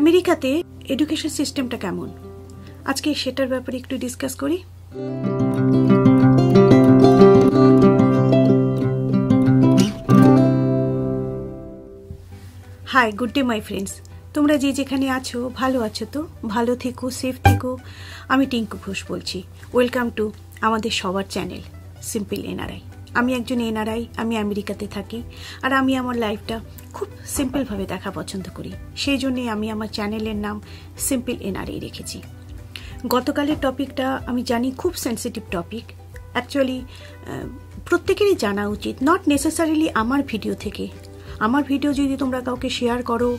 আমেরিকাতে এডুকেশন সিস্টেমটা কেমন, আজকে সেটার ব্যাপারে একটু ডিসকাস করি। Hi, good day my friends. তোমরা যে যেখানে আছো ভালো আছো তো? ভালো থেকো, সেফ থেকো। আমি টিঙ্কু ঘোষ বলছি। ওয়েলকাম টু আমাদের সবার চ্যানেল সিম্পল এনআরআই। আমি একজন এনআরআই, আমি আমেরিকাতে থাকি, আর আমি আমার লাইফটা খুব সিম্পলভাবে দেখা পছন্দ করি। সেই জন্যে আমি আমার চ্যানেলের নাম সিম্পল এনআরআই রেখেছি। গতকালের টপিকটা আমি জানি খুব সেন্সিটিভ টপিক। অ্যাকচুয়ালি প্রত্যেকেরই জানা উচিত, নট নেসেসারিলি আমার ভিডিও থেকে। আমার ভিডিও যদি তোমরা কাউকে শেয়ার করো,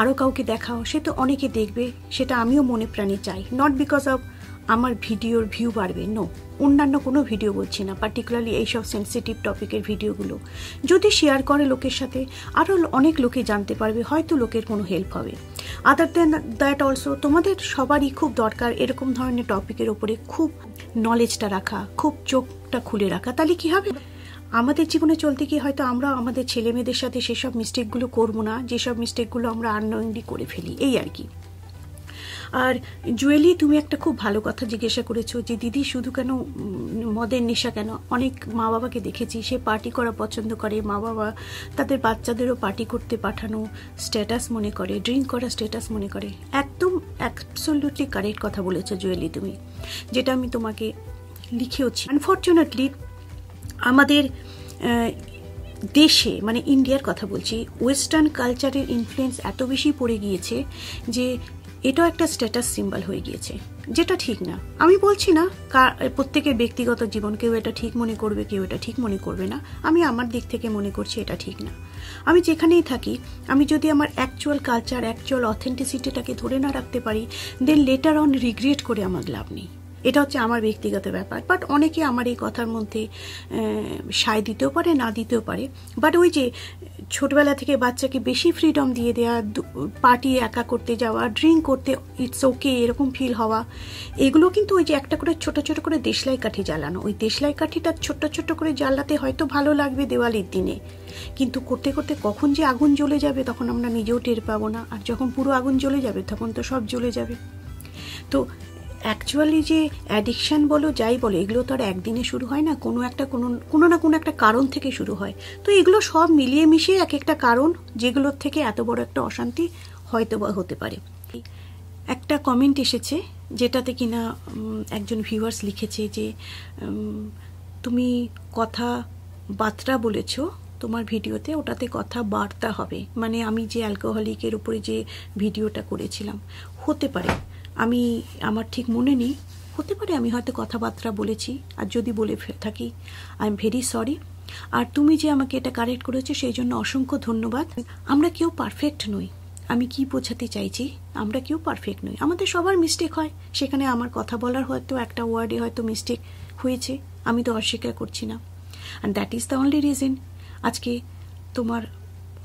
আরও কাউকে দেখাও, সে তো অনেকে দেখবে, সেটা আমিও মনে প্রাণে চাই। নট বিকজ অফ আমার ভিডিওর ভিউ বাড়বে, নো, অন্যান্য কোনো ভিডিও বলছি না, পার্টিকুলারলি এইসব সেন্সিটিভ টপিকের ভিডিওগুলো যদি শেয়ার করে লোকের সাথে, আরও অনেক লোকে জানতে পারবে, হয়তো লোকের কোনো হেল্প হবে। আদার দেন দ্যাট অলসো তোমাদের সবারই খুব দরকার এরকম ধরনের টপিকের ওপরে খুব নলেজটা রাখা, খুব চোখটা খুলে রাখা। তাহলে কি হবে, আমাদের জীবনে চলতে গিয়ে হয়তো আমরা আমাদের ছেলে মেয়েদের সাথে সেসব মিস্টেকগুলো করবো না, যেসব মিস্টেকগুলো আমরা আননোয়িংলি করে ফেলি, এই আর কি। আর জুয়েলি, তুমি একটা খুব ভালো কথা জিজ্ঞাসা করেছো যে দিদি শুধু কেন মদের নেশা কেন? অনেক মা বাবাকে দেখেছি সে পার্টি করা পছন্দ করে, মা বাবা তাদের বাচ্চাদেরও পার্টি করতে পাঠানো স্ট্যাটাস মনে করে, ড্রিঙ্ক করা স্ট্যাটাস মনে করে। একদম অ্যাবসলিউটলি কারেক্ট কথা বলেছো জুয়েলি তুমি, যেটা আমি তোমাকে লিখেওছি। আনফর্চুনেটলি আমাদের দেশে, মানে ইন্ডিয়ার কথা বলছি, ওয়েস্টার্ন কালচারের ইনফ্লুয়েন্স এত বেশি পড়ে গিয়েছে যে এটাও একটা স্ট্যাটাস সিম্বল হয়ে গিয়েছে, যেটা ঠিক না। আমি বলছি না প্রত্যেকের ব্যক্তিগত জীবন, কেউ এটা ঠিক মনে করবে, কেউ এটা ঠিক মনে করবে না। আমি আমার দিক থেকে মনে করছি এটা ঠিক না। আমি যেখানেই থাকি, আমি যদি আমার অ্যাকচুয়াল কালচার, অ্যাকচুয়াল অথেন্টিসিটিটাকে ধরে না রাখতে পারি, দেন লেটার অন রিগ্রেট করে আমার লাভ নেই। এটা হচ্ছে আমার ব্যক্তিগত ব্যাপার। বাট অনেকে আমার এই কথার মধ্যে সায় দিতেও পারে, না দিতেও পারে। বাট ওই যে ছোটবেলা থেকে বাচ্চাকে বেশি ফ্রিডম দিয়ে দেওয়া, পার্টি একা করতে যাওয়া, ড্রিঙ্ক করতে ইটস ওকে এরকম ফিল হওয়া, এগুলো কিন্তু ওই যে একটা করে ছোট ছোট করে দেশলাই কাঠি জ্বালানো, ওই দেশলাই কাঠিটা ছোট্ট ছোট্ট করে জ্বালাতে হয়তো ভালো লাগবে দেওয়ালির দিনে, কিন্তু করতে করতে কখন যে আগুন জ্বলে যাবে তখন আমরা নিজেও টের পাবো না। আর যখন পুরো আগুন জ্বলে যাবে তখন তো সব জ্বলে যাবে। তো অ্যাকচুয়ালি যে অ্যাডিকশান বলো, যাই বলো, এগুলো তো আর একদিনে শুরু হয় না, কোনো না কোনো একটা কারণ থেকে শুরু হয়। তো এগুলো সব মিলিয়ে মিশিয়ে এক একটা কারণ, যেগুলোর থেকে এত বড় একটা অশান্তি হয়তো বা হতে পারে। একটা কমেন্ট এসেছে যেটাতে কিনা একজন ভিউয়ার্স লিখেছে যে তুমি কথা বার্তা বলেছ তোমার ভিডিওতে, ওটাতে কথা বার্তা হবে, মানে আমি যে অ্যালকোহলিকের উপরে যে ভিডিওটা করেছিলাম, হতে পারে, আমার ঠিক মনে নেই, হতে পারে আমি হয়তো কথাবার্তা বলেছি, আর যদি বলে থাকি আই এম ভেরি সরি। আর তুমি যে আমাকে এটা কারেক্ট করেছো সেই জন্য অসংখ্য ধন্যবাদ। আমরা কেউ পারফেক্ট নই, আমি কি বোঝাতে চাইছি, আমরা কেউ পারফেক্ট নই, আমাদের সবার মিস্টেক হয়। সেখানে আমার কথা বলার হয়তো একটা ওয়ার্ডে হয়তো মিস্টেক হয়েছে, আমি তো অস্বীকার করছি না। And that is the only reason আজকে তোমার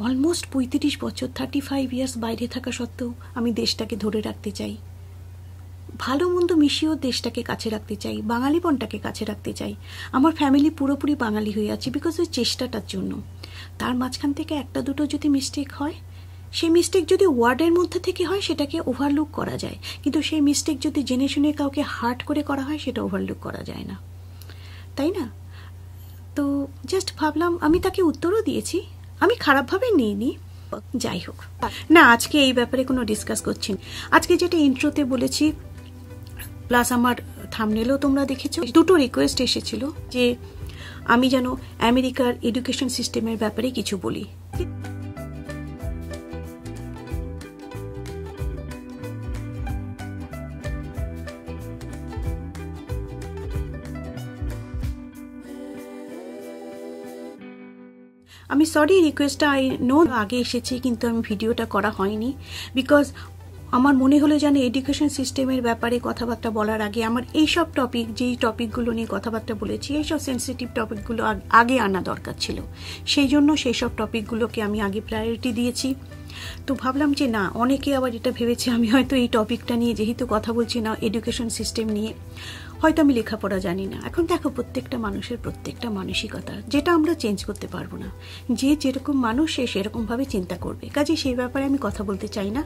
অলমোস্ট 35 বছর, 35 ইয়ার্স বাইরে থাকা সত্ত্বেও আমি দেশটাকে ধরে রাখতে চাই, ভালো মন্দ মিশিয়েও দেশটাকে কাছে রাখতে চাই, বাঙালিপনটাকে কাছে রাখতে চাই। আমার ফ্যামিলি পুরোপুরি বাঙালি হয়ে আছে বিকজ ওই চেষ্টাটার জন্য। তার মাঝখান থেকে একটা দুটো যদি মিস্টেক হয়, সেই মিস্টেক যদি ওয়ার্ডের মধ্যে থেকে হয় সেটাকে ওভারলুক করা যায়, কিন্তু সেই মিস্টেক যদি জেনে শুনে কাউকে হার্ট করে করা হয় সেটা ওভারলুক করা যায় না, তাই না? তো জাস্ট ভাবলাম, আমি তাকে উত্তরও দিয়েছি, আমি খারাপভাবে নিইনি। যাই হোক না, আজকে এই ব্যাপারে কোনো ডিসকাস করছি না। আজকে যেটা ইন্ট্রোতে বলেছি, প্লাস আমার থাম্বনেলও তোমরা দেখেছো, দুটো রিকোয়েস্ট এসেছিল যে আমি যেন আমেরিকার এডুকেশন সিস্টেমের ব্যাপারে কিছু বলি। আমি সরি, রিকোয়েস্টটা আই নো আগে এসেছি, কিন্তু আমি ভিডিওটা করা হয়নি বিকজ আমার মনে হলো যেন এডুকেশন সিস্টেমের ব্যাপারে কথাবার্তা বলার আগে আমার এইসব টপিক, যেই টপিকগুলো নিয়ে কথাবার্তা বলেছি, এইসব সেন্সিটিভ টপিকগুলো আগে আনা দরকার ছিল। সেই জন্য সেই সব টপিকগুলোকে আমি আগে প্রায়োরিটি দিয়েছি। তো ভাবলাম যে না, অনেকে আবার এটা ভেবেছে আমি হয়তো এই টপিকটা নিয়ে যেহেতু কথা বলছি না এডুকেশন সিস্টেম নিয়ে, হয়তো আমি লেখাপড়া জানি না। এখন দেখো প্রত্যেকটা মানুষের প্রত্যেকটা মানসিকতা, যেটা আমরা চেঞ্জ করতে পারবো না। যে যেরকম মানুষ সে সেরকমভাবে চিন্তা করবে, কাজে সেই ব্যাপারে আমি কথা বলতে চাই না।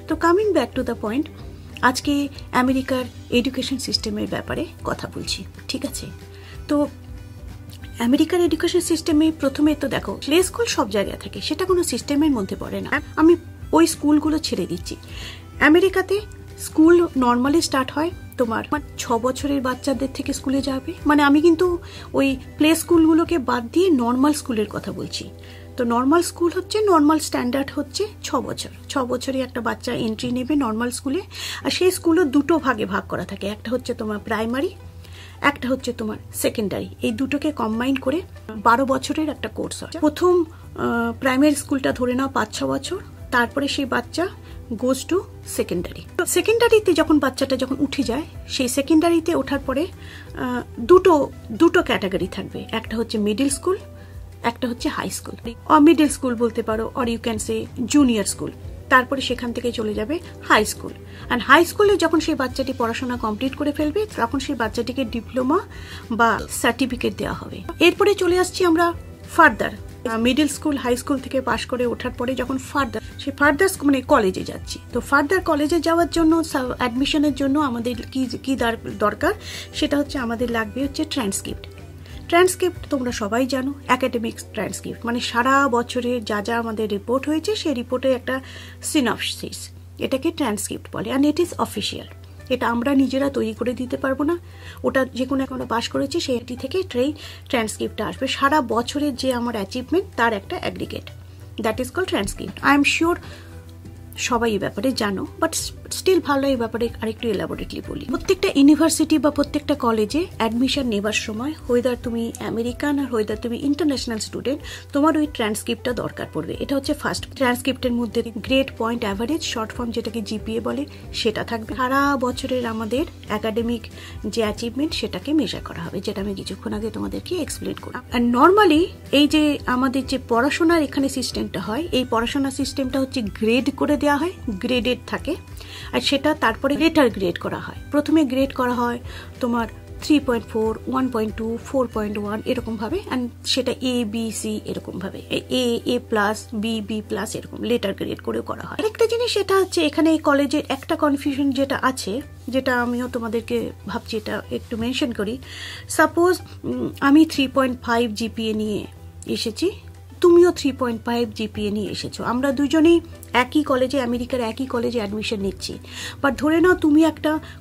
তো coming back to the point, আজকে আমেরিকার এডুকেশন সিস্টেমের ব্যাপারে কথা বলছি, ঠিক আছে? তো আমেরিকার এডুকেশন সিস্টেমে প্রথমে তো দেখো প্লে স্কুল সব জায়গায় থাকে, সেটা কোনো সিস্টেমের মধ্যে পড়ে না। আমি ওই স্কুলগুলো ছেড়ে দিচ্ছি। আমেরিকাতে স্কুল নর্মালি স্টার্ট হয় তোমার 6 বছরের বাচ্চাদের থেকে স্কুলে যাবে। মানে আমি কিন্তু ওই প্লে স্কুলগুলোকে বাদ দিয়ে নর্মাল স্কুলের কথা বলছি। তো নর্মাল স্কুল হচ্ছে, নর্মাল স্ট্যান্ডার্ড হচ্ছে 6 বছর। 6 বছরে একটা বাচ্চা এন্ট্রি নেবে নর্মাল স্কুলে। আর সেই স্কুলও দুটো ভাগে ভাগ করা থাকে, একটা হচ্ছে তোমার প্রাইমারি, একটা হচ্ছে তোমার সেকেন্ডারি। এই দুটোকে কম্বাইন করে 12 বছরের একটা কোর্স হয়। প্রথম প্রাইমারি স্কুলটা ধরে নাও 5-6 বছর, তারপরে সেই বাচ্চা গোজ টু সেকেন্ডারি। সেকেন্ডারিতে যখন বাচ্চাটা যখন উঠে যায়, সেই সেকেন্ডারিতে ওঠার পরে দুটো ক্যাটাগরি থাকবে, একটা হচ্ছে মিডল স্কুল, একটা হচ্ছে হাই স্কুল। মিডল স্কুল বলতে পারো, or you can say junior school. তারপরে সেখান থেকে চলে যাবে হাই স্কুল। অ্যান্ড হাই স্কুলে যখন সেই বাচ্চাটি পড়াশোনা কমপ্লিট করে ফেলবে, তখন সেই বাচ্চাটিকে ডিপ্লোমা বা সার্টিফিকেট দেওয়া হবে। এরপরে চলে আসছি আমরা further. Middle school high school থেকে পাশ করে ওঠার পরে যখন ফার্দার মানে কলেজে যাচ্ছি, তো ফার্দার কলেজে যাওয়ার জন্য অ্যাডমিশনের জন্য আমাদের কি দরকার, সেটা হচ্ছে আমাদের লাগবে হচ্ছে ট্রান্সক্রিপ্ট। ট্রান্সক্রিপ্ট তোমরা সবাই জানো, একাডেমিক ট্রান্সক্রিপ্ট মানে সারা বছরে যা যা আমাদের রিপোর্ট হয়েছে সেই রিপোর্টের একটা সিনপসিস, এটাকে ট্রান্সক্রিপ্ট বলে। And it is official. এটা আমরা নিজেরা তৈরি করে দিতে পারবো না, ওটা যে কোনো আমরা পাস করেছি সেটি থেকে ট্রান্সক্রিপ্টটা আসবে। সারা বছরের যে আমার অ্যাচিভমেন্ট তার একটা aggregate, that is call transcript. I am sure সবাই এই ব্যাপারে জানো, বাট স্টিল ভালো এই ব্যাপারে আরেকটু এলাবোরেটলি বলি। প্রত্যেকটা ইউনিভার্সিটি বা প্রত্যেকটা কলেজে অ্যাডমিশন নেবার সময়, হোয়েদার তুমি আমেরিকান আর হোয়েদার তুমি ইন্টারন্যাশনাল স্টুডেন্ট, তোমার ওই ট্রান্সক্রিপ্টটা দরকার পড়বে। এটা হচ্ছে ফার্স্ট। ট্রান্সক্রিপ্টের মধ্যে grade point average, short form যেটাকে জিপিএ বলে, সেটা থাকবে। সারা বছরের আমাদের একাডেমিক যে অ্যাচিভমেন্ট সেটাকে মেজার করা হবে, যেটা আমি কিছুক্ষণ আগে তোমাদেরকে এক্সপ্লেন করি। আর নর্মালি এই যে আমাদের যে পড়াশোনার এখানে সিস্টেমটা হয়, এই পড়াশোনার সিস্টেমটা হচ্ছে গ্রেড করে দেওয়া হয়, গ্রেডেড থাকে। আর সেটা তারপরে লেটার গ্রেড করা হয়। প্রথমে গ্রেড করা হয় তোমার 3.4, 1.2, 4.1 এরকম ভাবে, অ্যান্ড সেটা এ বি সি এরকম ভাবে, এ প্লাস বি প্লাস এরকম লেটার গ্রেড করেও করা হয়। আরেকটা জিনিস সেটা হচ্ছে এখানে এই কলেজের একটা কনফিউশন যেটা আছে, যেটা আমিও তোমাদেরকে ভাবছি এটা একটু মেনশন করি। সাপোজ আমি 3.5 জিপিএ নিয়ে এসেছি, তুমিও 3.5 জিপিএ নিয়ে এসেছো, আমরা দুজনেই একই কলেজে, আমেরিকার একই কলেজে অ্যাডমিশন নিচ্ছি। বাট ধরে নাও তুমি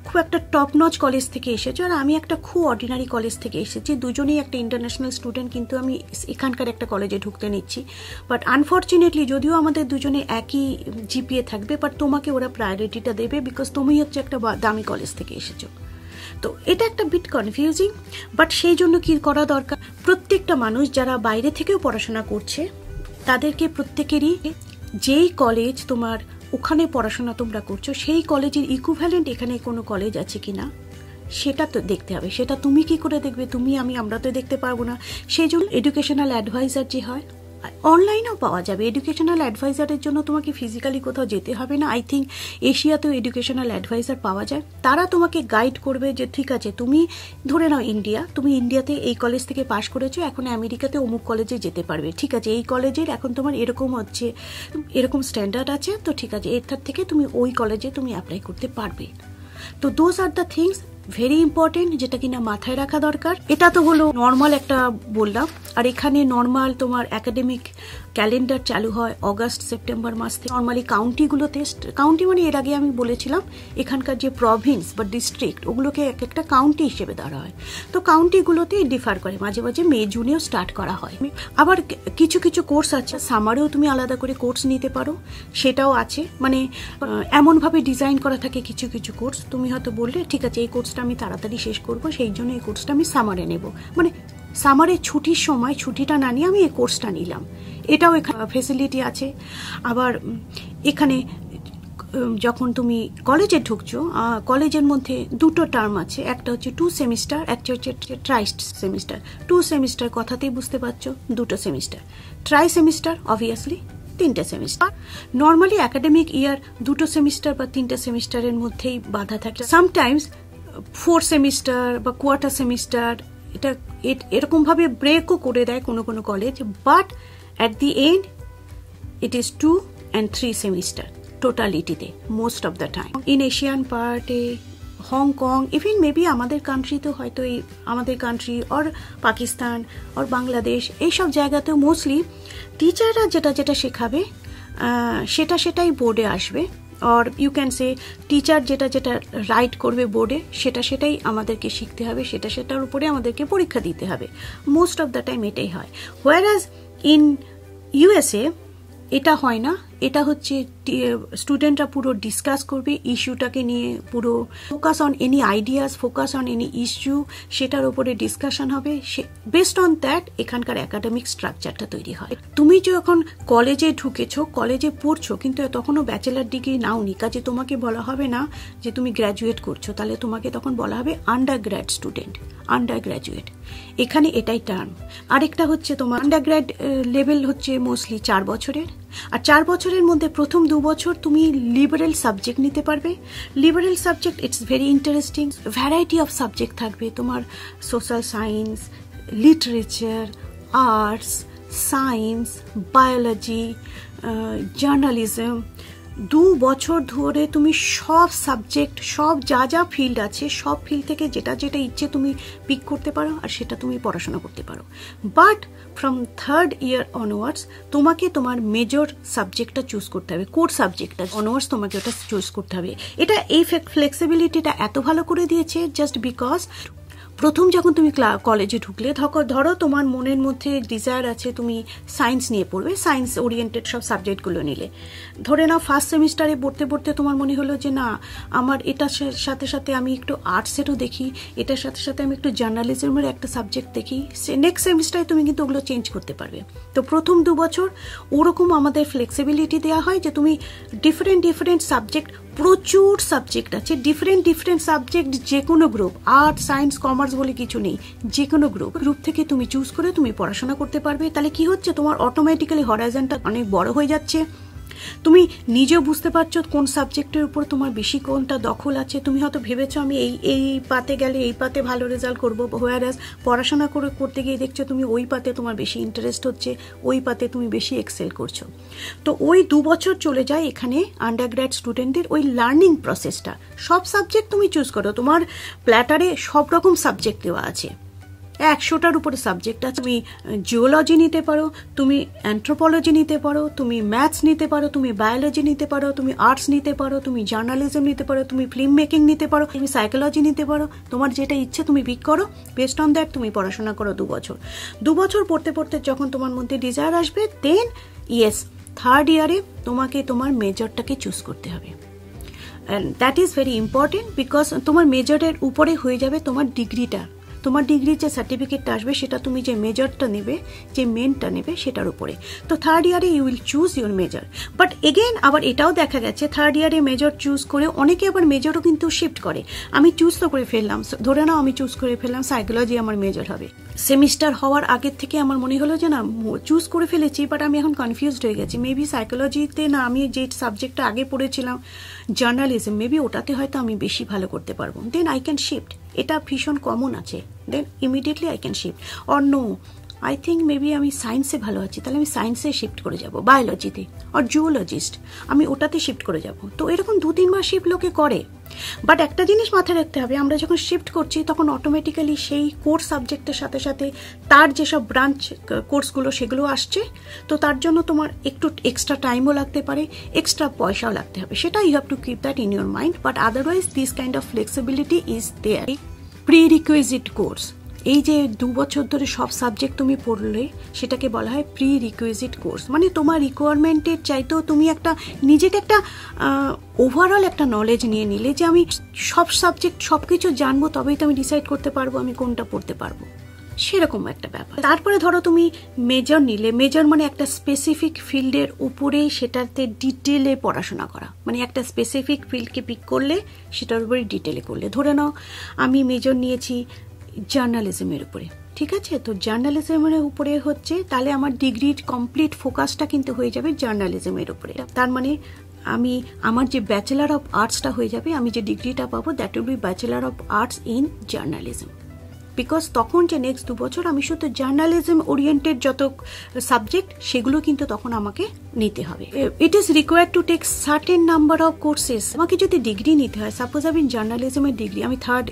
খুব একটা টপ নচ কলেজ থেকে এসেছো, আর আমি একটা খুব অর্ডিনারি কলেজ থেকে এসেছি। দুজনেই একটা ইন্টারন্যাশনাল স্টুডেন্ট, কিন্তু আমি এখানকার একটা কলেজে ঢুকতে নিচ্ছি। বাট আনফর্চুনেটলি যদিও আমাদের দুজনে একই জিপিএ থাকবে, বাট তোমাকে ওরা প্রায়োরিটিটা দেবে বিকজ তুমি হচ্ছে একটা দামি কলেজ থেকে এসেছো। তো এটা একটা বিট কনফিউজিং, বাট সেই জন্য কি করা দরকার, প্রত্যেকটা মানুষ যারা বাইরে থেকেও পড়াশোনা করছে তাদেরকে প্রত্যেকেরই যেই কলেজ তোমার ওখানে পড়াশোনা তোমরা করছো সেই কলেজের ইকুইভ্যালেন্ট এখানে কোনো কলেজ আছে কিনা সেটা তো দেখতে হবে। সেটা তুমি কি করে দেখবে, আমরা তো দেখতে পারবো না। সেই জন্য এডুকেশনাল অ্যাডভাইজার যে হয়, অনলাইনেও পাওয়া যাবে। এডুকেশনাল অ্যাডভাইজারের জন্য তোমাকে ফিজিক্যালি কোথাও যেতে হবে না। আই থিঙ্ক এশিয়াতেও এডুকেশনাল অ্যাডভাইজার পাওয়া যায়। তারা তোমাকে গাইড করবে যে ঠিক আছে, তুমি ধরে নাও তুমি ইন্ডিয়াতে এই কলেজ থেকে পাশ করেছো, এখন আমেরিকাতে অমুক কলেজে যেতে পারবে। ঠিক আছে, এই কলেজের এখন তোমার এরকম স্ট্যান্ডার্ড আছে, তো ঠিক আছে, এর থেকে তুমি ওই কলেজে তুমি অ্যাপ্লাই করতে পারবে। তো those are the things very important, যেটা কিনা মাথায় রাখা দরকার। এটা তো হলো নর্মাল একটা বললাম। আর এখানে নর্মাল তোমার একাডেমিক ক্যালেন্ডার চালু হয় অগাস্ট সেপ্টেম্বর মাস থেকে। নর্মালি কাউন্টিগুলোতে, কাউন্টি মানে এর আগে আমি বলেছিলাম এখানকার যে প্রভিন্স বা ডিস্ট্রিক্ট, ওগুলোকে এক একটা কাউন্টি হিসেবে ধরা হয়। তো কাউন্টিগুলোতে ডিফার করে, মাঝে মাঝে মে জুনেও স্টার্ট করা হয়। আবার কিছু কিছু কোর্স আছে, সামারেও তুমি আলাদা করে কোর্স নিতে পারো, সেটাও আছে। মানে এমনভাবে ডিজাইন করা থাকে কিছু কিছু কোর্স, তুমি হয়তো বললে ঠিক আছে এই কোর্সটা আমি তাড়াতাড়ি শেষ করবো, সেই জন্য এই কোর্সটা আমি সামারে নেব। মানে সামারে ছুটির সময় ছুটিটা না নিয়ে আমি এই কোর্সটা নিলাম, এটাও এখানে ফেসিলিটি আছে। আবার এখানে যখন তুমি কলেজে ঢুকছো, কলেজের মধ্যে দুটো টার্ম আছে, একটা হচ্ছে 2 সেমিস্টার, একটা হচ্ছে ট্রাই সেমিস্টার। 2 সেমিস্টার কথাতেই বুঝতে পারছো, দুটো সেমিস্টার। ট্রাই সেমিস্টার অবভিয়াসলি 3টে সেমিস্টার। নর্মালি একাডেমিক ইয়ার 2 সেমিস্টার বা 3টে সেমিস্টারের মধ্যেই বাধা থাকে। সামটাইমস 4 সেমিস্টার বা কোয়ার্টার সেমিস্টার, এটা এরকমভাবে ব্রেকও করে দেয় কোনো কোনো college, but at the end it is 2 and 3 semester totality most of the time. In Asian part, Hong Kong, even maybe আমাদের কান্ট্রিতে হয়তো আমাদের country or Pakistan or Bangladesh এইসব জায়গাতেও মোস্টলি টিচাররা যেটা শেখাবে সেটাই বোর্ডে আসবে, or you can say teacher যেটা রাইট করবে বোর্ডে সেটাই আমাদেরকে শিখতে হবে, সেটার উপরে আমাদেরকে পরীক্ষা দিতে হবে। মোস্ট অফ দ্য টাইম এটাই হয়। হোয়ারাজ ইন ইউএসএ এটা হয় না, এটা হচ্ছে স্টুডেন্টরা পুরো ডিসকাস করবে ইস্যুটাকে নিয়ে, পুরো focus on any ideas, focus on any issue, সেটার উপরে ডিসকাশন হবে। বেসড অন দ্যাট এখানকার একাডেমিক স্ট্রাকচারটা তৈরি হয়। তুমি যখন কলেজে ঢুকেছো, কলেজে পড়ছো, কিন্তু তখনও ব্যাচেলার ডিগ্রি নাওনি, কাজে তোমাকে বলা হবে না যে তুমি গ্র্যাজুয়েট করছো, তাহলে তোমাকে তখন বলা হবে under grad student, under graduate. এখানে এটাই টার্ম। আরেকটা হচ্ছে তোমার আন্ডার গ্র্যাড লেভেল হচ্ছে মোস্টলি 4 বছরের, আর 4 বছরের মধ্যে প্রথম 2 বছর তুমি লিবারেল সাবজেক্ট নিতে পারবে। Liberal subject it's very interesting, variety of subject থাকবে তোমার, social science, literature, arts, science, biology, journalism. 2 বছর ধরে তুমি সব সাবজেক্ট, সব যা ফিল্ড আছে সব ফিল্ড থেকে যেটা ইচ্ছে তুমি পিক করতে পারো, আর সেটা তুমি পড়াশোনা করতে পারো। But from 3rd year onwards তোমাকে তোমার মেজর সাবজেক্টটা চুজ করতে হবে, কোর সাবজেক্টটা অনওয়ার্ডস তোমাকে ওটা চুজ করতে হবে। এটা এই ফ্লেক্সিবিলিটিটা এত ভালো করে দিয়েছে জাস্ট বিকজ প্রথম যখন তুমি কলেজে ঢুকলে, ধরো তোমার মনের মধ্যে ডিজায়ার আছে তুমি সায়েন্স নিয়ে পড়বে, সায়েন্স ওরিয়েন্টেড সব সাবজেক্টগুলো নিলে, ধরে নাও ফার্স্ট সেমিস্টারে পড়তে তোমার মনে হলো যে না, আমার এটার সাথে আমি একটু আর্টসেরও দেখি, এটার সাথে আমি একটু জার্নালিজমের একটা সাবজেক্ট দেখি, নেক্সট সেমিস্টারে তুমি কিন্তু ওগুলো চেঞ্জ করতে পারবে। তো প্রথম 2 বছর ওরকম আমাদের ফ্লেক্সিবিলিটি দেওয়া হয় যে তুমি ডিফারেন্ট সাবজেক্ট, প্রচুর সাবজেক্ট আছে, ডিফারেন্ট সাবজেক্ট, যে কোনো গ্রুপ, আর্ট, সায়েন্স, কমার্স বলে কিছু নেই, যে কোনো গ্রুপ থেকে তুমি চুজ করে তুমি পড়াশোনা করতে পারবে। তাহলে কি হচ্ছে, তোমার অটোমেটিক্যালি হরাইজনটা অনেক বড় হয়ে যাচ্ছে। তুমি নিজেও বুঝতে পারছো কোন সাবজেক্টের উপর তোমার বেশি কোনটা দখল আছে। তুমি হয়তো ভেবেছো আমি এই পাতে গেলে এই পাতে ভালো রেজাল্ট করবো, হোয়ারাজ পড়াশোনা করতে গিয়ে দেখছো তুমি ওই পাতে তোমার বেশি ইন্টারেস্ট হচ্ছে, ওই পাতে তুমি বেশি এক্সেল করছো। তো ওই 2 বছর চলে যায় এখানে আন্ডারগ্র্যাড স্টুডেন্টদের ওই লার্নিং প্রসেসটা। সব সাবজেক্ট তুমি চুজ করো, তোমার প্ল্যাটারে সব রকম সাবজেক্ট দেওয়া আছে, 100টার উপরে সাবজেক্ট আছে। তুমি জিওলজি নিতে পারো, তুমি অ্যান্থ্রোপোলজি নিতে পারো, তুমি ম্যাথস নিতে পারো, তুমি বায়োলজি নিতে পারো, তুমি আর্টস নিতে পারো, তুমি জার্নালিজম নিতে পারো, তুমি ফিল্ম মেকিং নিতে পারো, তুমি সাইকোলজি নিতে পারো। তোমার যেটা ইচ্ছে তুমি পিক করো, বেসড অন দ্যাট তুমি পড়াশোনা করো 2 বছর। 2 বছর পড়তে যখন তোমার মধ্যে ডিজায়ার আসবে, দেন ইয়েস 3rd ইয়ারে তোমাকে তোমার মেজরটাকে চুজ করতে হবে। And that is very important because তোমার মেজরের উপরে হয়ে যাবে তোমার ডিগ্রিটা, তোমার ডিগ্রির যে সার্টিফিকেটটা আসবে সেটা তুমি যে মেজরটা নেবে, যে মেনটা নেবে সেটার উপরে। তো 3rd ইয়ারে you will choose your major. But again আবার এটাও দেখা গেছে 3rd ইয়ারে মেজর চুজ করে অনেকে আবার মেজরও কিন্তু শিফট করে। আমি চুজ তো করে ফেললাম, ধরে নাও আমি চুজ করে ফেললাম সাইকোলজি আমার মেজর হবে, সেমিস্টার হওয়ার আগের থেকে আমার মনে হলো যে না চুজ করে ফেলেছি, বাট আমি এখন কনফিউজড হয়ে গেছি, মেবি সাইকোলজিতে না আমি যে সাবজেক্টটা আগে পড়েছিলাম জার্নালিজম, মেবি ওটাতে হয়তো আমি বেশি ভালো করতে পারবো, দেন আই ক্যান শিফট। এটা ভীষণ কমন আছে, then immediately I can shift. Or no, I think maybe আমি সায়েন্সে ভালো আছি, তাহলে আমি সায়েন্সে শিফট করে যাব, বায়োলজিতে, আর জুওলজিস্ট আমি ওটাতে শিফট করে যাব। তো এরকম 2-3 মাস শিফট লোকে করে। বাট একটা জিনিস মাথায় রাখতে হবে, আমরা যখন শিফট করছি তখন অটোমেটিক্যালি সেই কোর্স সাবজেক্টের সাথে তার যেসব ব্রাঞ্চ কোর্সগুলো সেগুলো আসছে। তো তার জন্য তোমার একটু এক্সট্রা টাইমও লাগতে পারে, এক্সট্রা পয়সাও লাগতে হবে, সেটা you have to keep that in your mind. But otherwise this kind of flexibility is there. Prerequisite course, এই যে 2 বছর ধরে সব সাবজেক্ট তুমি পড়লে সেটাকে বলা হয় প্রি রিকুইজিট কোর্স। মানে তোমার রিকোয়ারমেন্টের চাইতেও তুমি একটা নিজেকে একটা ওভারঅল একটা নলেজ নিয়ে নিলে যে আমি সব সাবজেক্ট সবকিছু জানবো, তবেই তো আমি ডিসাইড করতে পারবো আমি কোনটা পড়তে পারবো, সেরকম একটা ব্যাপার। তারপরে ধরো তুমি মেজর নিলে, মেজর মানে একটা স্পেসিফিক ফিল্ডের উপরেই সেটাতে ডিটেলে পড়াশোনা করা, মানে একটা স্পেসিফিক ফিল্ডকে পিক করলে সেটার উপরে ডিটেলে করলে। ধরে নাও আমি মেজর নিয়েছি জার্নালিজমের উপরে, ঠিক আছে, তো জার্নালিজমের উপরে হচ্ছে, তাহলে আমার ডিগ্রির কমপ্লিট ফোকাসটা কিন্তু হয়ে যাবে জার্নালিজমের উপরে। তার মানে আমি আমার যে ব্যাচেলার অফ আর্টসটা হয়ে যাবে, আমি যে ডিগ্রিটা পাবো that will be bachelor of arts in journalism. Because তখন যে নেক্সট 2 বছর আমি শুধু জার্নালিজম ওরিয়েন্টেড যত সাবজেক্ট সেগুলো কিন্তু তখন আমাকে নিতে হবে। It is required to take certain number of courses. আমাকে যদি ডিগ্রি নিতে হয়, সাপোজ আমি জার্নালিজমের ডিগ্রি, আমি থার্ড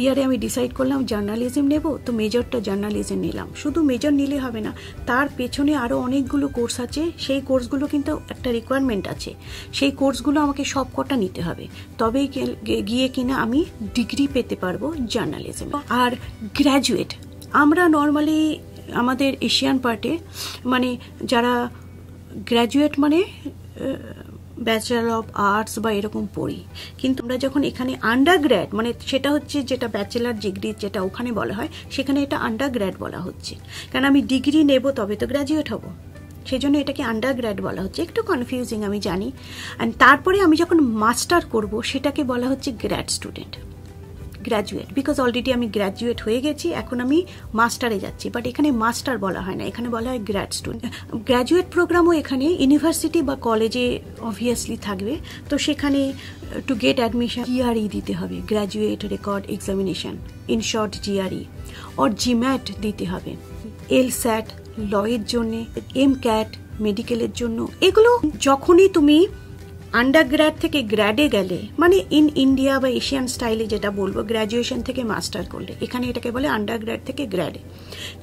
ইয়ারে আমি ডিসাইড করলাম জার্নালিজম নেব, তো মেজরটা জার্নালিজম নিলাম। শুধু মেজর নিলে হবে না, তার পেছনে আরও অনেকগুলো কোর্স আছে, সেই কোর্সগুলো কিন্তু একটা রিকোয়ারমেন্ট আছে, সেই কোর্সগুলো আমাকে সব কটা নিতে হবে, তবেই গিয়ে কিনা আমি ডিগ্রি পেতে পারবো জার্নালিজম। আর গ্র্যাজুয়েট, আমরা নর্মালি আমাদের এশিয়ান পার্টে মানে যারা গ্র্যাজুয়েট মানে ব্যাচেলার অফ আর্টস বা এরকম পড়ি, কিন্তু আমরা যখন এখানে আন্ডার গ্র্যাড, মানে সেটা হচ্ছে যেটা ব্যাচেলার ডিগ্রি যেটা ওখানে বলা হয়, সেখানে এটা আন্ডার গ্র্যাড বলা হচ্ছে, কারণ আমি ডিগ্রি নেব তবে তো গ্র্যাজুয়েট হব, সেই জন্য এটাকে আন্ডার গ্র্যাড বলা হচ্ছে। একটু কনফিউজিং আমি জানি। অ্যান্ড তারপরে আমি যখন মাস্টার করব সেটাকে বলা হচ্ছে grad student, graduate, because already আমি গ্র্যাজুয়েট হয়ে গেছি, এখন আমি মাস্টারে যাচ্ছি, বাট এখানে মাস্টার বলা হয় না, এখানে বলা হয় গ্র্যাড স্টুডেন্ট। গ্র্যাজুয়েট প্রোগ্রামও এখানে ইউনিভার্সিটি বা কলেজে অবভিয়াসলি থাকবে, তো সেখানে টু গেট অ্যাডমিশন জিআরই দিতে হবে, graduate record examination, in short GRE, or GMAT দিতে হবে, এলস্যাট লয়ের জন্য, এমক্যাট মেডিকেলের জন্য। এগুলো যখনই তুমি আন্ডারগ্র্যাড থেকে গ্র্যাডে গেলে, মানে ইন ইন্ডিয়া বা এশিয়ান স্টাইলে যেটা বলবো, গ্র্যাজুয়েশন থেকে মাস্টার করলে, এখানে এটাকে বলে আন্ডারগ্র্যাড থেকে গ্র্যাডে।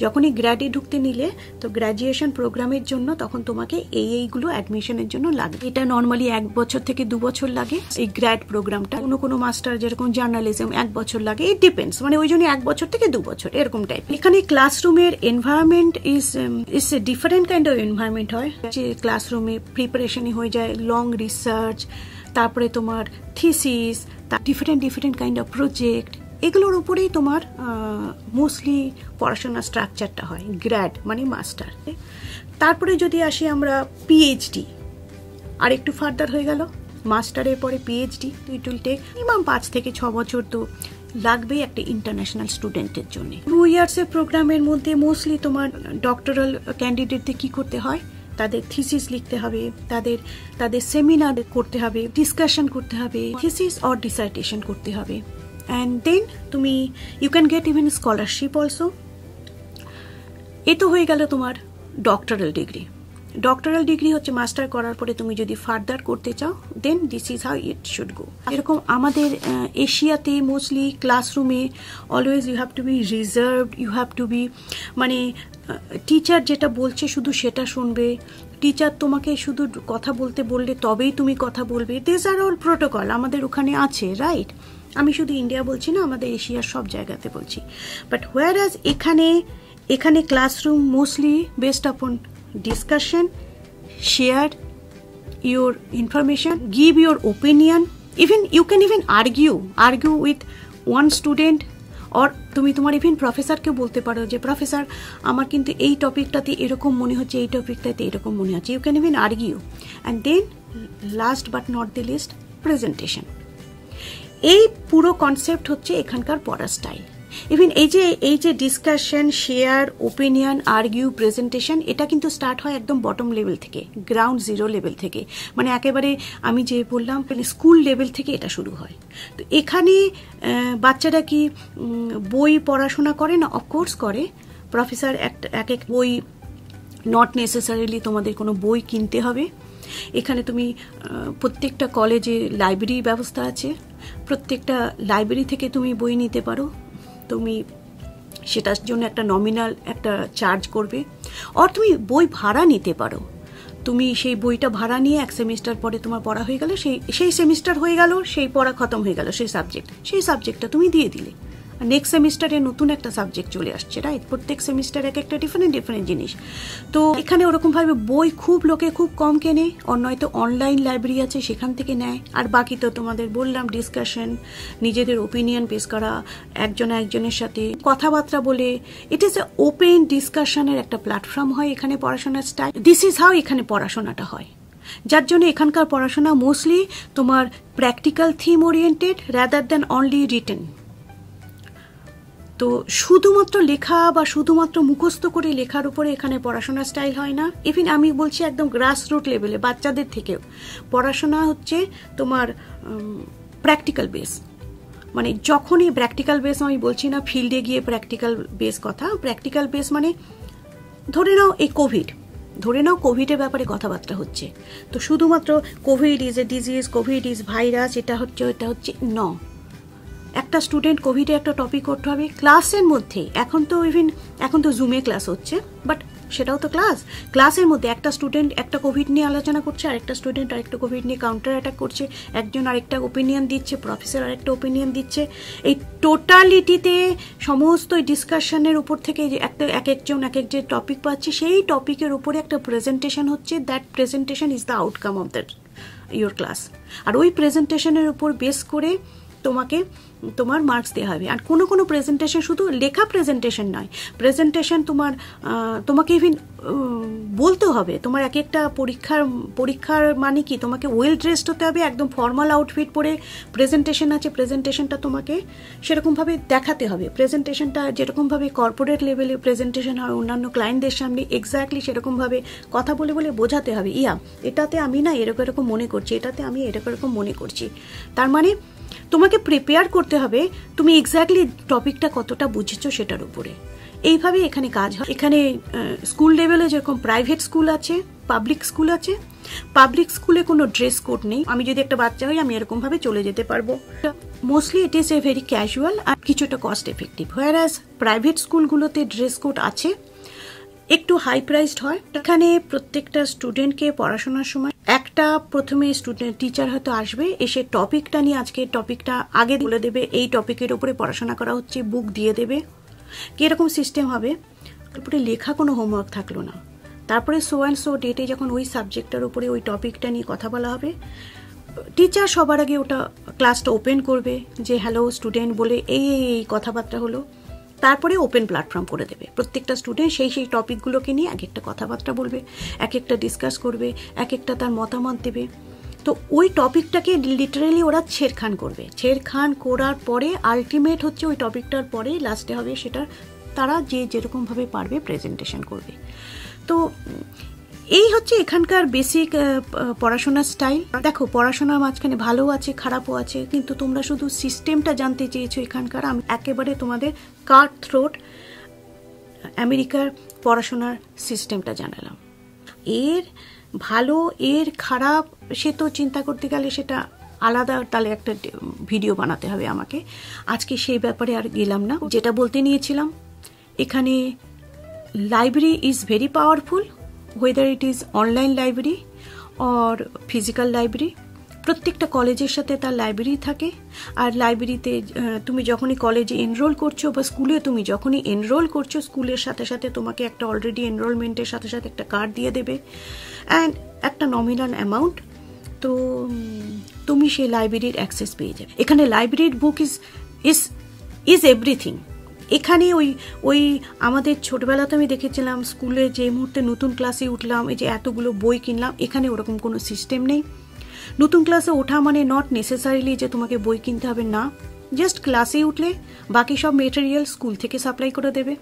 যখনই গ্র্যাডে ঢুকতে নিলে তো গ্র্যাজুয়েশন প্রোগ্রামের জন্য তখন তোমাকে এইগুলো অ্যাডমিশনের জন্য লাগে। এটা নর্মালি 1 বছর থেকে 2 বছর লাগে এই গ্র্যাড প্রোগ্রামটা। কোনো মাস্টার যেরকম জার্নালিজম 1 বছর লাগে, ইট ডিপেন্ডস, মানে ওই জন্য 1 বছর থেকে 2 বছর এরকম টাইপ। এখানে ক্লাসরুমের environment is a different kind of environment হয়, যে ক্লাসরুমে প্রিপারেশনই হয়ে যায়, লং রিসার্চ, তারপরে তোমার thesis, different kind of project, এগুলোর উপরেই তোমার মোস্টলি পড়াশোনার স্ট্রাকচারটা হয়, গ্র্যাড মানে মাস্টার। তারপরে যদি আসি আমরা পিএইচডি, আর একটু ফার্দার হয়ে গেল, মাস্টারের পরে PhD, it will take minimum 5 থেকে 6 বছর তো লাগবেই একটা ইন্টারন্যাশনাল স্টুডেন্টের জন্য। 2 ইয়ার্সের প্রোগ্রামের মধ্যে মোস্টলি তোমার ডক্টরাল ক্যান্ডিডেটদের কি করতে হয়, তাদের থিসিস লিখতে হবে, তাদের সেমিনার করতে হবে, ডিসকাশন করতে হবে, থিসিস অর ডিসার্টেশন করতে হবে, অ্যান্ড দেন তুমি you can get even scholarship also. এ তো হয়ে গেল তোমার ডক্টরাল ডিগ্রি। ডক্টরাল ডিগ্রি হচ্ছে মাস্টার করার পরে তুমি যদি ফার্দার করতে চাও, then this is how it should go. এরকম আমাদের এশিয়াতে মোস্টলি ক্লাসরুমে always you have to be reserved, you have to be, মানে টিচার যেটা বলছে শুধু সেটা শুনবে, টিচার তোমাকে শুধু কথা বলতে বললে তবেই তুমি কথা বলবে, দিস আর অল প্রোটোকল আমাদের ওখানে আছে, রাইট? আমি শুধু ইন্ডিয়া বলছি না, আমাদের এশিয়ার সব জায়গাতে বলছি। বাট হোয়ারাজ এখানে ক্লাসরুম মোস্টলি বেসড আপন discussion, share your information, give your opinion, even you can even argue with one student, or তুমি তোমার ইভেন প্রফেসরকে বলতে পারো যে প্রফেসর আমার কিন্তু এই টপিকটাতে এরকম মনে হচ্ছে, এই টপিকটাতে এরকম মনে হচ্ছে, you can even argue. And then last but not the least, presentation. এই পুরো কনসেপ্ট হচ্ছে এখানকার পড়ার স্টাইল। ইভেন এই যে discussion, share, opinion, argue, presentation, এটা কিন্তু স্টার্ট হয় একদম বটম লেভেল থেকে, গ্রাউন্ড জিরো লেভেল থেকে, মানে একেবারে আমি যে বললাম স্কুল লেভেল থেকে এটা শুরু হয়। তো এখানে বাচ্চারা কি বই পড়াশোনা করে না? অফকোর্স করে। প্রফেসর এক বই, নট নেসেসারিলি তোমাদের কোনো বই কিনতে হবে। এখানে তুমি প্রত্যেকটা কলেজে লাইব্রেরি ব্যবস্থা আছে, প্রত্যেকটা লাইব্রেরি থেকে তুমি বই নিতে পারো, তুমি সেটার জন্য একটা নমিনাল একটা চার্জ করবে, আর তুমি বই ভাড়া নিতে পারো। তুমি সেই বইটা ভাড়া নিয়ে 1 সেমিস্টার পরে তোমার পড়া হয়ে গেল, সেই সেমিস্টার হয়ে গেল, সেই পড়া খতম হয়ে গেল, সেই সাবজেক্টটা তুমি দিয়ে দিলে, নেক্সট সেমিস্টারে নতুন একটা সাবজেক্ট চলে আসছে, রাইট? প্রত্যেক সেমিস্টারে একটা ডিফারেন্ট জিনিস। তো এখানে ওরকমভাবে বই লোকে খুব কম কেনে, আর নয়তো অনলাইন লাইব্রেরি আছে সেখান থেকে নেয়। আর বাকি তো তোমাদের বললাম ডিসকাশন, নিজেদের ওপিনিয়ন পেশ করা, একজনের সাথে কথাবার্তা বলে, ইট ইজ এ ওপেন ডিসকাশনের একটা প্ল্যাটফর্ম হয় এখানে পড়াশোনার স্টাইল। দিস ইজ হাউ এখানে পড়াশোনাটা হয়, যার জন্য এখানকার পড়াশোনা মোস্টলি তোমার practical theme oriented rather than only written. তো শুধুমাত্র লেখা বা শুধুমাত্র মুখস্থ করে লেখার উপরে এখানে পড়াশোনার স্টাইল হয় না। ইভেন আমি বলছি একদম গ্রাসরুট লেভেলে বাচ্চাদের থেকেও পড়াশোনা হচ্ছে তোমার প্র্যাকটিক্যাল বেস। মানে যখনই প্র্যাকটিক্যাল বেস, আমি বলছি না ফিল্ডে গিয়ে প্র্যাকটিক্যাল বেস কথা, প্র্যাকটিক্যাল বেস মানে ধরে নাও এই কোভিডের ব্যাপারে কথাবার্তা হচ্ছে, তো শুধুমাত্র Covid is a disease, Covid is virus, এটা হচ্ছে একটা স্টুডেন্ট কোভিডে একটা টপিক করতে হবে ক্লাসের মধ্যে। এখন তো জুমে ক্লাস হচ্ছে, বাট সেটাও তো ক্লাসের মধ্যে একটা স্টুডেন্ট একটা কোভিড নিয়ে আলোচনা করছে, আরেকটা স্টুডেন্ট আরেকটা কোভিড নিয়ে কাউন্টার অ্যাটাক করছে, একজন আরেকটা ওপিনিয়ন দিচ্ছে, প্রফেসর আরেকটা ওপিনিয়ন দিচ্ছে। এই টোটালিটিতে সমস্ত ডিসকাশনের উপর থেকে এক একজন যে টপিক পাচ্ছে, সেই টপিকের উপরে একটা প্রেজেন্টেশন হচ্ছে। That presentation is the outcome of that your class. আর ওই প্রেজেন্টেশনের উপর বেস করে তোমার মার্কস দেওয়া হবে। আর কোনো প্রেজেন্টেশন শুধু লেখা প্রেজেন্টেশন নয়, প্রেজেন্টেশন তোমাকে ইভেন বলতে হবে। তোমার এক একটা পরীক্ষার মানে কি, তোমাকে ওয়েল ড্রেসড হতে হবে, একদম ফর্মাল আউটফিট পরে প্রেজেন্টেশন আছে, প্রেজেন্টেশনটা তোমাকে সেরকমভাবে দেখাতে হবে। প্রেজেন্টেশনটা যেরকমভাবে কর্পোরেট লেভেলে প্রেজেন্টেশন হয় অন্যান্য ক্লায়েন্টদের সামনে, এক্স্যাক্টলি সেরকমভাবে কথা বলে বোঝাতে হবে। এটাতে আমি না এরকম মনে করছি, এটাতে আমি এরকম মনে করছি। তার মানে তোমাকে প্রিপেয়ার করতে হবে তুমি এক্স্যাক্টলি টপিকটা কতটা বুঝেছো সেটার উপরে। এইভাবে এখানে কাজ হয়। এখানে স্কুল লেভেলে যেরকম প্রাইভেট স্কুল আছে, পাবলিক স্কুল আছে। পাবলিক স্কুলে কোনো ড্রেস কোড নেই। আমি যদি একটা বাচ্চা হই আমি এরকম ভাবে চলে যেতে পারবো। Mostly it is a very casual আর কিছুটা কস্ট এফেক্টিভ। হোয়ারাজ প্রাইভেট স্কুলগুলোতে ড্রেস কোড আছে, একটু হাই প্রাইসড হয়। এখানে প্রত্যেকটা স্টুডেন্টকে পড়াশোনার সময় একটা প্রথমে টিচার হয়তো আসবে, এসে টপিকটা নিয়ে আজকে টপিকটা আগে বলে দেবে, এই টপিকের উপরে পড়াশোনা করা হচ্ছে, বুক দিয়ে দেবে। কিরকম সিস্টেম হবে, তারপরে লেখা কোনো হোমওয়ার্ক থাকলো না। তারপরে সো অ্যান্ড সো ডেটে যখন ওই সাবজেক্টটার উপরে ওই টপিকটা নিয়ে কথা বলা হবে, টিচার সবার আগে ওটা ক্লাসটা ওপেন করবে যে হ্যালো স্টুডেন্ট বলে এই কথাবার্তা হলো। তারপরে ওপেন প্ল্যাটফর্ম করে দেবে। প্রত্যেকটা স্টুডেন্ট সেই টপিকগুলোকে নিয়ে এক একটা কথাবার্তা বলবে, এক একটা ডিসকাস করবে, এক একটা তার মতামত দেবে। তো ওই টপিকটাকে লিটারেলি ওরা ছেড়খান করবে। ছেড়খান করার পরে আলটিমেট হচ্ছে ওই টপিকটার পরে লাস্টে হবে সেটা তারা যেরকমভাবে পারবে প্রেজেন্টেশন করবে। তো এই হচ্ছে এখানকার বেসিক পড়াশোনার স্টাইল। দেখো পড়াশোনার মাঝখানে ভালো আছে খারাপও আছে, কিন্তু তোমরা শুধু সিস্টেমটা জানতে চেয়েছো এখানকার। আমি একেবারে তোমাদের কাট থ্রোট আমেরিকার পড়াশোনার সিস্টেমটা জানালাম। এর ভালো এর খারাপ সে তো চিন্তা করতে গেলে সেটা আলাদা, তাহলে একটা ভিডিও বানাতে হবে আমাকে। আজকে সেই ব্যাপারে আর গেলাম না। যেটা বলতে নিয়েছিলাম, এখানে library is very powerful, whether it is online library or physical library। প্রত্যেকটা কলেজের সাথে তার লাইব্রেরি থাকে। আর লাইব্রেরিতে তুমি যখনই কলেজে এনরোল করছো বা স্কুলে তুমি যখনই এনরোল করছো, স্কুলের সাথে সাথে তোমাকে একটা অলরেডি এনরোলমেন্টের সাথে সাথে একটা কার্ড দিয়ে দেবে অ্যান্ড একটা নমিনাল অ্যামাউন্ট। তো তুমি সেই লাইব্রেরির অ্যাক্সেস পেয়ে যাবে। এখানে লাইব্রেরির বুক ইজ এভরিথিং। এখানে ওই আমাদের ছোটবেলাতে আমি দেখেছিলাম স্কুলে যে মুহূর্তে নতুন ক্লাসে উঠলাম, এই যে এতগুলো বই কিনলাম, এখানে ওরকম কোনো সিস্টেম নেই। নতুন ক্লাসে ওঠা মানে নট নেসেসারিলি যে তোমাকে বই কিনতে হবে, না। জাস্ট ক্লাসে উঠলে বাকি সব মেটেরিয়াল স্কুল থেকে সাপ্লাই করে দেবে।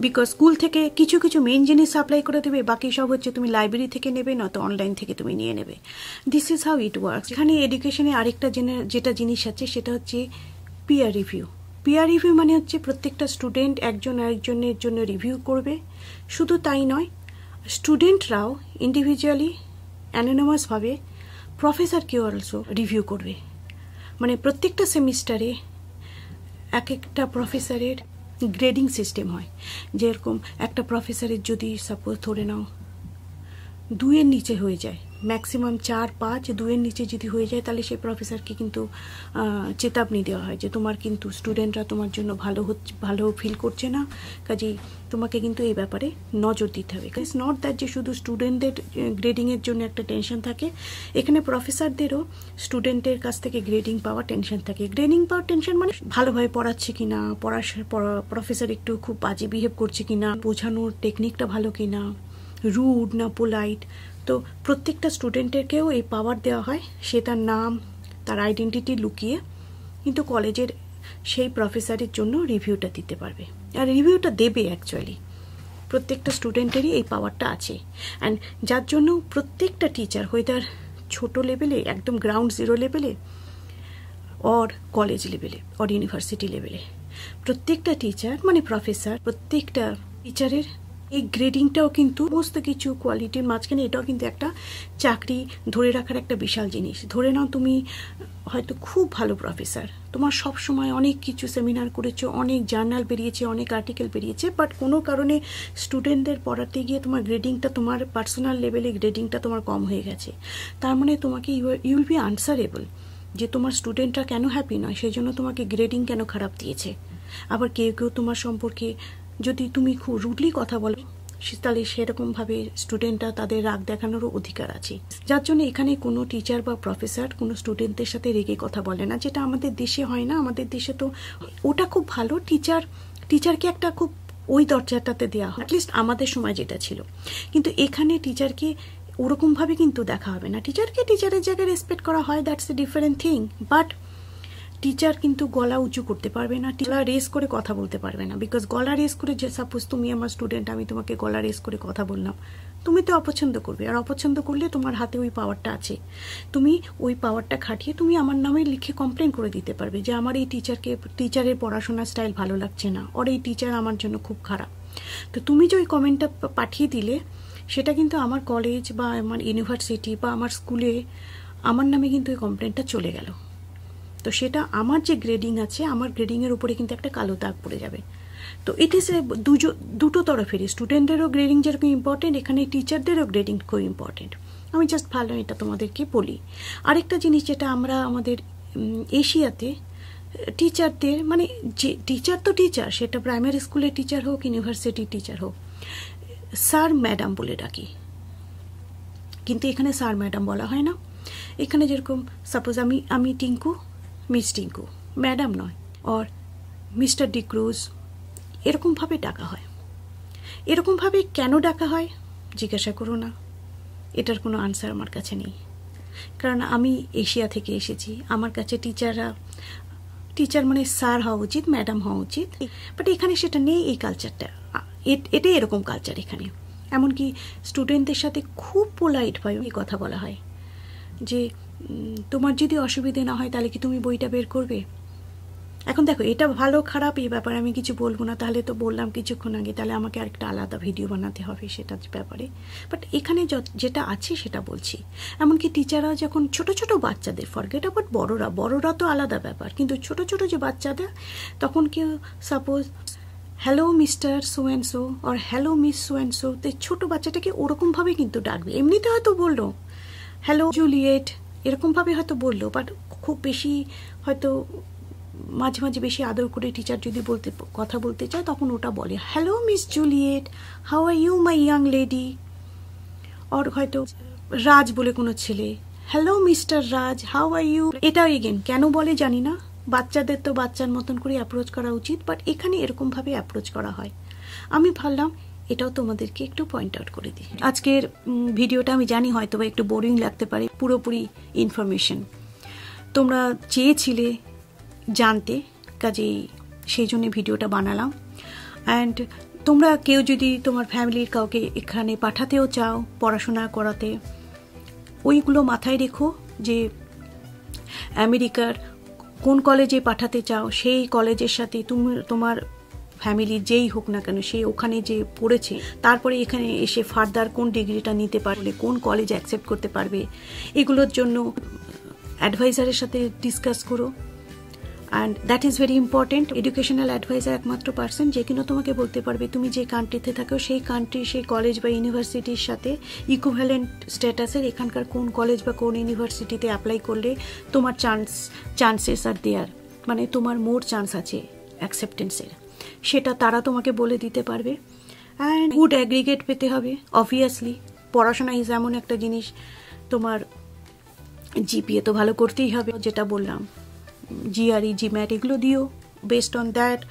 বিকজ স্কুল থেকে কিছু মেইন জিনিস সাপ্লাই করে দেবে, বাকি সব হচ্ছে তুমি লাইব্রেরি থেকে নেবে, নয়তো অনলাইন থেকে তুমি নিয়ে নেবে। This is how it works. এখানে এডুকেশনে আরেকটা যেটা জিনিস আছে সেটা হচ্ছে পিয়ার রিভিউ। পিয়ার রিভিউ মানে হচ্ছে প্রত্যেকটা স্টুডেন্ট একজন আরেকজনের জন্য রিভিউ করবে। শুধু তাই নয়, স্টুডেন্টরাও ইন্ডিভিজুয়ালি অ্যানোনিমাসভাবে প্রফেসরকেও অলসো রিভিউ করবে। মানে প্রত্যেকটা সেমিস্টারে এক একটা প্রফেসরের গ্রেডিং সিস্টেম হয়। যেরকম একটা প্রফেসরের যদি সাপোজ ধরে নাও 2-এর নিচে হয়ে যায়, ম্যাক্সিমাম 4-5, 2-এর নিচে যদি হয়ে যায়, তাহলে সেই প্রফেসরকে কিন্তু চেতাবনী দেওয়া হয় যে তোমার কিন্তু স্টুডেন্টরা তোমার জন্য ভালো ফিল করছে না, কাজেই তোমাকে কিন্তু এই ব্যাপারে নজর দিতে হবে। ইটস নট দ্যাট যে শুধু স্টুডেন্টদের গ্রেডিংয়ের জন্য একটা টেনশন থাকে, এখানে প্রফেসরদেরও স্টুডেন্টের কাছ থেকে গ্রেডিং পাওয়ার টেনশন থাকে। গ্রেডিং পাওয়ার টেনশন মানে ভালোভাবে পড়াচ্ছে কিনা, প্রফেসর একটু খুব বাজে বিহেভ করছে কিনা, বোঝানোর টেকনিকটা ভালো কিনা, রুড না পোলাইট। তো প্রত্যেকটা স্টুডেন্টেরকেও এই পাওয়ার দেওয়া হয়। সে তার নাম তার আইডেন্টিটি লুকিয়ে কিন্তু কলেজের সেই প্রফেসরের জন্য রিভিউটা দিতে পারবে, আর রিভিউটা দেবে অ্যাকচুয়ালি প্রত্যেকটা স্টুডেন্টেরই এই পাওয়ারটা আছে। অ্যান্ড যার জন্য প্রত্যেকটা টিচার হোয়েদার ছোট লেভেলে, একদম গ্রাউন্ড জিরো লেভেলে, অর কলেজ লেভেলে, অর ইউনিভার্সিটি লেভেলে, প্রত্যেকটা টিচার মানে প্রফেসর, প্রত্যেকটা টিচারের এই গ্রেডিংটাও কিন্তু সমস্ত কিছু কোয়ালিটির মাঝখানে এটাও কিন্তু একটা চাকরি ধরে রাখার একটা বিশাল জিনিস। ধরে নাও তুমি হয়তো খুব ভালো প্রফেসর, তোমার সব সময় অনেক কিছু সেমিনার করেছো, অনেক জার্নাল বেরিয়েছে, অনেক আর্টিকেল বেরিয়েছে, বাট কোনো কারণে স্টুডেন্টদের পড়াতে গিয়ে তোমার গ্রেডিংটা, তোমার পার্সোনাল লেভেলে গ্রেডিংটা তোমার কম হয়ে গেছে। তার মানে তোমাকে ইউ উইল বি আনসারেবল যে তোমার স্টুডেন্টরা কেন হ্যাপি নয়, সেই জন্য তোমাকে গ্রেডিং কেন খারাপ দিয়েছে। আবার কেউ কেউ তোমার সম্পর্কে যদি তুমি খুব রুডলি কথা বলো, তাহলে সেরকমভাবে স্টুডেন্টরা তাদের রাগ দেখানোরও অধিকার আছে। যার জন্য এখানে কোনো টিচার বা প্রফেসর কোনো স্টুডেন্টদের সাথে রেগে কথা বলে না, যেটা আমাদের দেশে হয় না। আমাদের দেশে তো ওটা খুব ভালো, টিচারকে একটা খুব ওই দরজাটাতে দেওয়া হয়, অ্যাটলিস্ট আমাদের সময় যেটা ছিল। কিন্তু এখানে টিচারকে ওরকমভাবে কিন্তু দেখা হবে না। টিচারকে টিচারের জায়গায় রেসপেক্ট করা হয়, that's a different thing, but teacher কিন্তু গলা উঁচু করতে পারবে না, গলা রেস করে কথা বলতে পারবে না। বিকজ গলা রেস করে, যে সাপোজ তুমি আমার স্টুডেন্ট, আমি তোমাকে গলা রেস করে কথা বললাম, তুমি তো অপছন্দ করবে, আর অপছন্দ করলে তোমার হাতে ওই পাওয়ারটা আছে, তুমি ওই পাওয়ারটা খাটিয়ে তুমি আমার নামে লিখে কমপ্লেন করে দিতে পারবে যে আমার এই টিচারের পড়াশোনার স্টাইল ভালো লাগছে না, আর এই টিচার আমার জন্য খুব খারাপ। তো তুমি যে ওই কমেন্টটা পাঠিয়ে দিলে, সেটা কিন্তু আমার কলেজ বা আমার ইউনিভার্সিটি বা আমার স্কুলে আমার নামে কিন্তু ওই কমপ্লেনটা চলে গেল। তো সেটা আমার যে গ্রেডিং আছে, আমার গ্রেডিংয়ের উপরে কিন্তু একটা কালো দাগ পড়ে যাবে। তো ইট ইজ এ দুটো তরফেরই, স্টুডেন্টদেরও গ্রেডিং যেরকম ইম্পর্টেন্ট, এখানে টিচারদেরও গ্রেডিং খুব ইম্পর্টেন্ট। আমি জাস্ট ভালো এটা তোমাদেরকে বলি। আরেকটা জিনিস যেটা আমরা আমাদের এশিয়াতে টিচারদের, মানে যে টিচার তো টিচার, সেটা প্রাইমারি স্কুলের টিচার হোক, ইউনিভার্সিটির টিচার হোক, স্যার ম্যাডাম বলে ডাকি। কিন্তু এখানে স্যার ম্যাডাম বলা হয় না। এখানে যেরকম সাপোজ আমি টিঙ্কু, মিস টিঙ্কু, ম্যাডাম নয়, অর মিস্টার ডিক্রুজ, এরকমভাবে ডাকা হয়। এরকমভাবে কেন ডাকা হয় জিজ্ঞাসা করো না, এটার কোনো আনসার আমার কাছে নেই। কারণ আমি এশিয়া থেকে এসেছি, আমার কাছে টিচার মানে স্যার হওয়া উচিত, ম্যাডাম হওয়া উচিত, বাট এখানে সেটা নেই। এই কালচারটা, এটাই এরকম কালচার এখানে। এমনকি স্টুডেন্টদের সাথে খুব পোলাইটভাবে কথা বলা হয় যে তোমার যদি অসুবিধে না হয় তাহলে কি তুমি বইটা বের করবে। এখন দেখো, এটা ভালো খারাপ এই ব্যাপারে আমি কিছু বলবো না, তাহলে তো বললাম কিছুক্ষণ আগে, তাহলে আমাকে আরেকটা আলাদা ভিডিও বানাতে হবে সেটার ব্যাপারে। বাট এখানে যেটা আছে সেটা বলছি। এমনকি টিচাররা যখন ছোট ছোট বাচ্চাদের, ফরগেট অ্যাবাউট বড়রা তো আলাদা ব্যাপার, কিন্তু ছোট ছোট যে বাচ্চাদের, তখন কেউ suppose hello mister so and so আর hello miss so and so, তো ছোট বাচ্চাটাকে ওরকমভাবে কিন্তু ডাকবে। এমনিতে হয়তো বললো হ্যালো জুলিয়েট, এরকমভাবে হয়তো বললো, বাট খুব বেশি হয়তো মাঝে মাঝে বেশি আদর করে টিচার যদি কথা বলতে চায়, তখন ওটা বলে hello miss Juliet, how are you my young lady. আর হয়তো রাজ বলে কোনো ছেলে, hello mister Raj, how are you. এটাও এগেন কেন বলে জানি না, বাচ্চাদের তো বাচ্চার মতন করে অ্যাপ্রোচ করা উচিত, বাট এখানে এরকমভাবে অ্যাপ্রোচ করা হয়। আমি ভাবলাম এটাও তোমাদেরকে একটু পয়েন্ট আউট করে দিই। আজকের ভিডিওটা আমি জানি হয়তো বা একটু বোরিং লাগতে পারে, পুরোপুরি ইনফরমেশন তোমরা চেয়েছিলে জানতে, কাজেই সেই জন্য ভিডিওটা বানালাম। অ্যান্ড তোমরা কেউ যদি তোমার ফ্যামিলির কাউকে এখানে পাঠাতেও চাও পড়াশোনা করাতে, ওইগুলো মাথায় রেখো যে আমেরিকার কোন কলেজে পাঠাতে চাও, সেই কলেজের সাথে তোমার ফ্যামিলি যেই হোক না কেন, সে ওখানে যে পড়েছে, তারপরে এখানে এসে ফার্দার কোন ডিগ্রিটা নিতে পারবে, কোন কলেজ অ্যাকসেপ্ট করতে পারবে, এগুলোর জন্য অ্যাডভাইজারের সাথে ডিসকাস করো। And that is very important. Educational advisor একমাত্র পার্সন যে কিনা তোমাকে বলতে পারবে তুমি যে কান্ট্রিতে থাকো, সেই কান্ট্রি, সেই কলেজ বা ইউনিভার্সিটির সাথে ইকুইভ্যালেন্ট স্ট্যাটাসের এখানকার কোন কলেজ বা কোন ইউনিভার্সিটিতে অ্যাপ্লাই করলে তোমার চান্সেস আর দেয়ার, মানে তোমার মোর চান্স আছে অ্যাকসেপ্টেন্সের, সেটা তারা তোমাকে বলে দিতে পারবে। অ্যান্ড গুড অ্যাগ্রিগেট পেতে হবে অবভিয়াসলি। পড়াশোনা ইজ এমন একটা জিনিস, তোমার জিপিএ তো ভালো করতেই হবে, যেটা বললাম, জিআরই জিম্যাট এগুলো দিও, বেসড অন দ্যাট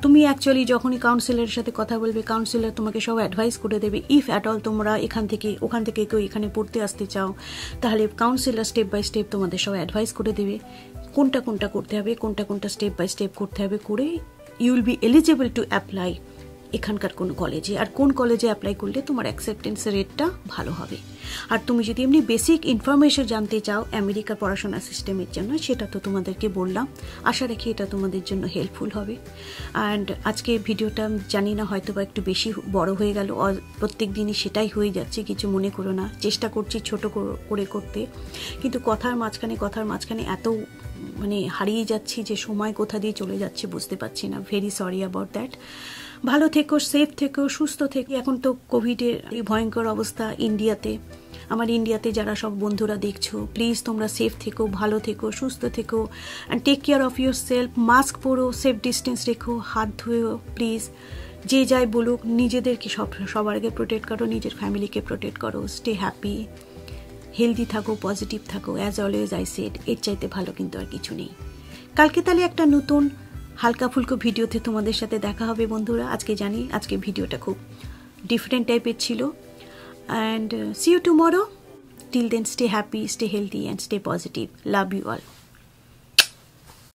তুমি অ্যাকচুয়ালি যখনই কাউন্সিলরের সাথে কথা বলবে, কাউন্সিলর তোমাকে সব অ্যাডভাইস করে দেবে। ইফ অ্যাট অল তোমরা ওখান থেকে কেউ এখানে পড়তে আসতে চাও, তাহলে কাউন্সিলর স্টেপ বাই স্টেপ তোমাদের সব অ্যাডভাইস করে দেবে কোনটা করতে হবে, কোনটা স্টেপ বাই স্টেপ করতে হবে, করে you will be eligible to apply এখানকার কোন কলেজে, আর কোন কলেজে অ্যাপ্লাই করলে তোমার অ্যাকসেপ্টেন্সের রেটটা ভালো হবে। আর তুমি যদি এমনি বেসিক ইনফরমেশন জানতে চাও আমেরিকার পড়াশোনা সিস্টেমের জন্য, সেটা তো তোমাদেরকে বললাম। আশা রাখি এটা তোমাদের জন্য হেল্পফুল হবে। অ্যান্ড আজকে ভিডিওটা জানি না হয়তো বা একটু বেশি বড় হয়ে গেল, প্রত্যেক দিনই সেটাই হয়ে যাচ্ছে, কিছু মনে করো না। চেষ্টা করছি ছোট করে করতে, কিন্তু কথার মাঝখানে এত মানে হারিয়ে যাচ্ছি যে সময় কোথা দিয়ে চলে যাচ্ছে বুঝতে পারছি না। Very sorry about that. ভালো থেকো, সেফ থেকো, সুস্থ থেকো। এখন তো কোভিডের এই ভয়ঙ্কর অবস্থা ইন্ডিয়াতে। আমার ইন্ডিয়াতে যারা সব বন্ধুরা দেখছো, প্লিজ তোমরা সেফ থেকো, ভালো থেকো, সুস্থ থেকো, and take care of yourself. Mask পরো, সেফ ডিস্টেন্স রেখো, হাত ধুয়েও প্লিজ। যে যাই বলুক, নিজেদেরকে সবার আগে প্রোটেক্ট করো, নিজের ফ্যামিলিকে প্রোটেক্ট করো। স্টে হ্যাপি, হেলদি থাকো, পজিটিভ থাকো। অ্যাজ অলওয়েজ আই সেড, এর চাইতে ভালো কিন্তু আর কিছু নেই। কালকে তাহলে একটা নতুন হালকা ফুলকো ভিডিওতে তোমাদের সাথে দেখা হবে বন্ধুরা। আজকে জানি আজকে ভিডিওটা খুব ডিফারেন্ট টাইপের ছিল। And see you tomorrow. Till then, stay happy, stay healthy and stay positive. Love you all.